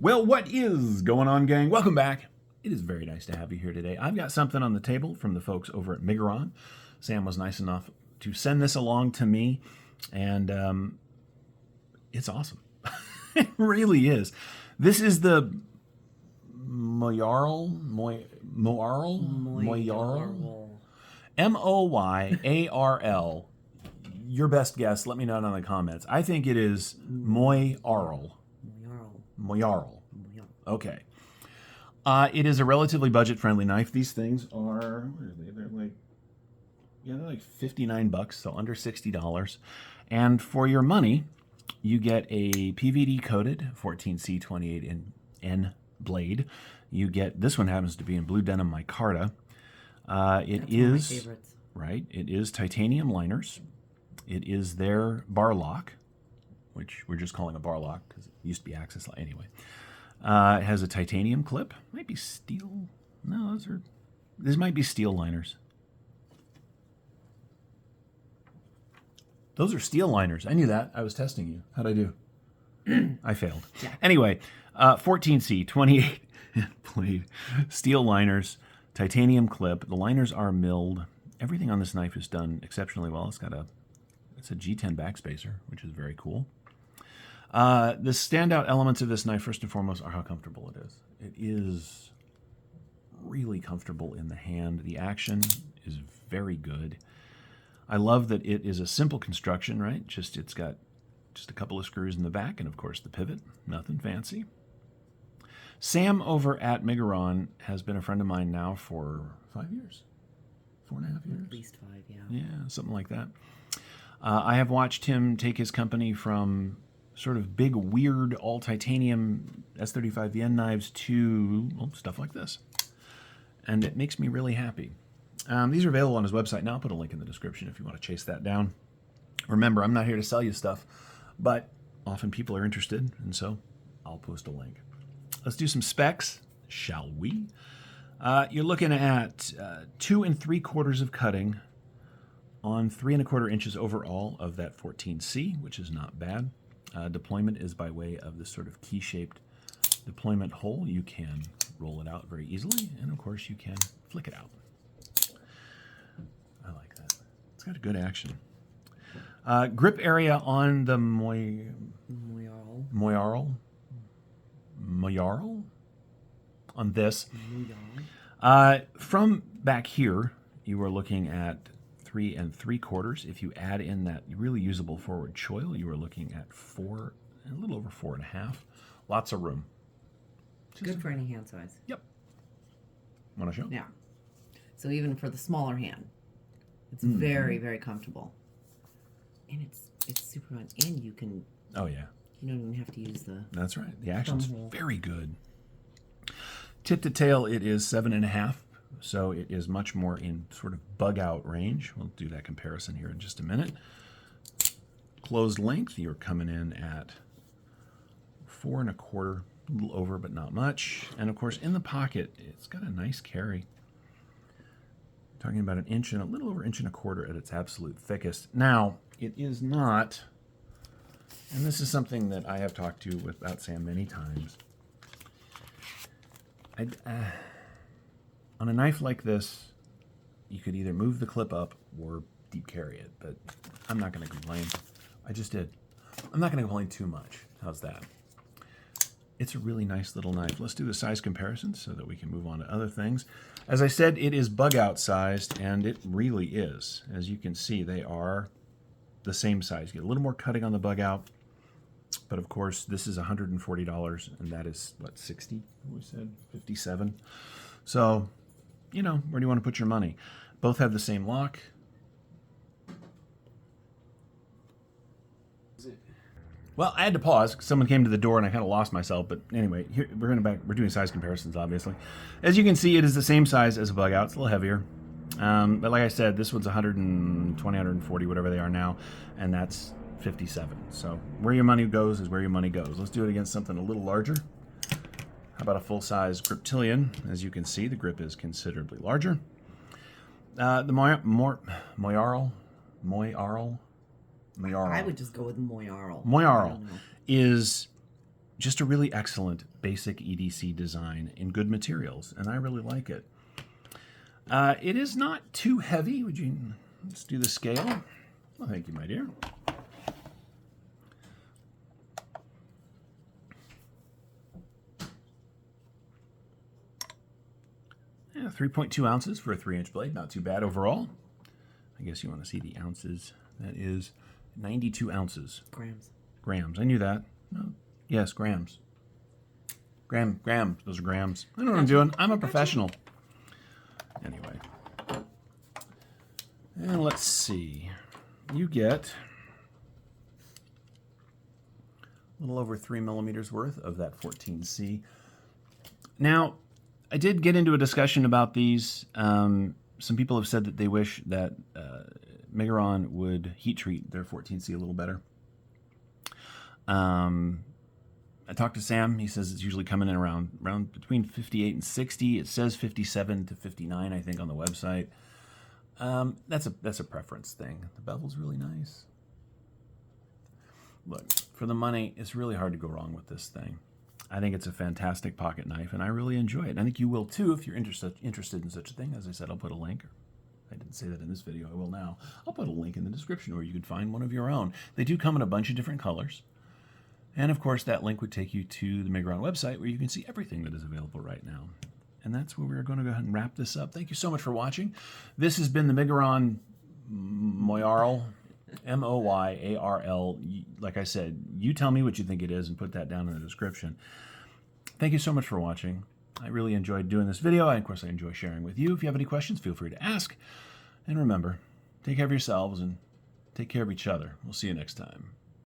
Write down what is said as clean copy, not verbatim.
Well, what is going on, gang? Welcome back. It is very nice to have you here today. I've got something on the table from the folks over at Miguron. Sam was nice enough to send this along to me, and it's awesome. It really is. This is the Moyarl, Moyarl. Your best guess. Let me know in the comments. I think it is Moyarl. Moyarl. Okay. It is a relatively budget-friendly knife. These things are, where are they? They're like 59 bucks, so under $60. And for your money, you get a PVD-coated 14C28N blade. You get, this one happens to be in blue denim micarta. It is one of my favorites. Right. It is titanium liners. It is their bar lock, which we're just calling a bar lock because it used to be access lock. Anyway, it has a titanium clip. Might be steel. No, these might be steel liners. Those are steel liners. I knew that. I was testing you. How'd I do? I failed. Yeah. Anyway, 14C, 28 blade, steel liners, titanium clip. The liners are milled. Everything on this knife is done exceptionally well. It's a G10 backspacer, which is very cool. The standout elements of this knife, first and foremost, are how comfortable it is. It is really comfortable in the hand. The action is very good. I love that it is a simple construction, right? It's got just a couple of screws in the back and, of course, the pivot. Nothing fancy. Sam over at Miguron has been a friend of mine now for 5 years. 4.5 years? At least 5, yeah. Yeah, something like that. I have watched him take his company from sort of big, weird, all-titanium S35VN knives to stuff like this. And it makes me really happy. These are available on his website now. I'll put a link in the description if you want to chase that down. Remember, I'm not here to sell you stuff, but often people are interested, and so I'll post a link. Let's do some specs, shall we? You're looking at 2 3/4 of cutting on 3 1/4 inches overall of that 14C, which is not bad. Deployment is by way of this sort of key-shaped deployment hole. You can roll it out very easily, and of course you can flick it out. I like that. It's got a good action. Grip area on the Moyarl on this. From back here, you are looking at 3 3/4. If you add in that really usable forward choil, you are looking at a little over 4.5. Lots of room. Good for any hand size. Yep. Want to show? Yeah. So even for the smaller hand, it's very, very comfortable. And it's super fun. And you can... Oh, yeah. You don't even have to use the... That's right. The action's very good. Tip to tail, it is 7.5. So it is much more in sort of bug out range. We'll do that comparison here in just a minute. Closed length, you're coming in at 4 1/4, a little over, but not much. And of course, in the pocket, it's got a nice carry. Talking about an inch and a little over 1 1/4 at its absolute thickest. Now, it is not, and this is something that I have talked to about Sam many times. On a knife like this, you could either move the clip up or deep carry it, but I'm not going to complain. I just did. I'm not going to complain too much. How's that? It's a really nice little knife. Let's do the size comparison so that we can move on to other things. As I said, it is bug out sized, and it really is. As you can see, they are the same size. You get a little more cutting on the bug out, but of course, this is $140, and that is, what, 60? We said 57. So, you know, where do you want to put your money? Both have the same lock. Well, I had to pause. Someone came to the door and I kind of lost myself. But anyway, here we're doing size comparisons, obviously. As you can see, it is the same size as a bug out. It's a little heavier. But like I said, this one's 120, 140, whatever they are now, and that's 57. So where your money goes is where your money goes. Let's do it against something a little larger. How about a full-size Griptilian? As you can see, the grip is considerably larger. The Moyarl I would just go with Moyarl. Moyarl is just a really excellent basic EDC design in good materials, and I really like it. It is not too heavy. Let's do the scale. Well, thank you, my dear. Yeah, 3.2 ounces for a 3-inch blade. Not too bad overall. I guess you want to see the ounces. That is 92 ounces. Grams. Grams. I knew that. No. Yes, grams. Grams. Those are grams. I know what I'm doing. I'm a professional. Anyway. And let's see. You get a little over 3 millimeters worth of that 14C. Now, I did get into a discussion about these. Some people have said that they wish that Miguron would heat treat their 14C a little better. I talked to Sam. He says it's usually coming in around between 58 and 60. It says 57 to 59, I think, on the website. That's a preference thing. The bevel's really nice. Look, for the money, it's really hard to go wrong with this thing. I think it's a fantastic pocket knife, and I really enjoy it. And I think you will too if you're interested in such a thing. As I said, I'll put a link. I didn't say that in this video. I will now. I'll put a link in the description where you can find one of your own. They do come in a bunch of different colors. And of course, that link would take you to the Miguron website where you can see everything that is available right now. And that's where we're going to go ahead and wrap this up. Thank you so much for watching. This has been the Miguron Moyarl, M-O-Y-A-R-L. Like I said, you tell me what you think it is and put that down in the description. Thank you so much for watching. I really enjoyed doing this video. And of course, I enjoy sharing with you. If you have any questions, feel free to ask. And remember, take care of yourselves and take care of each other. We'll see you next time.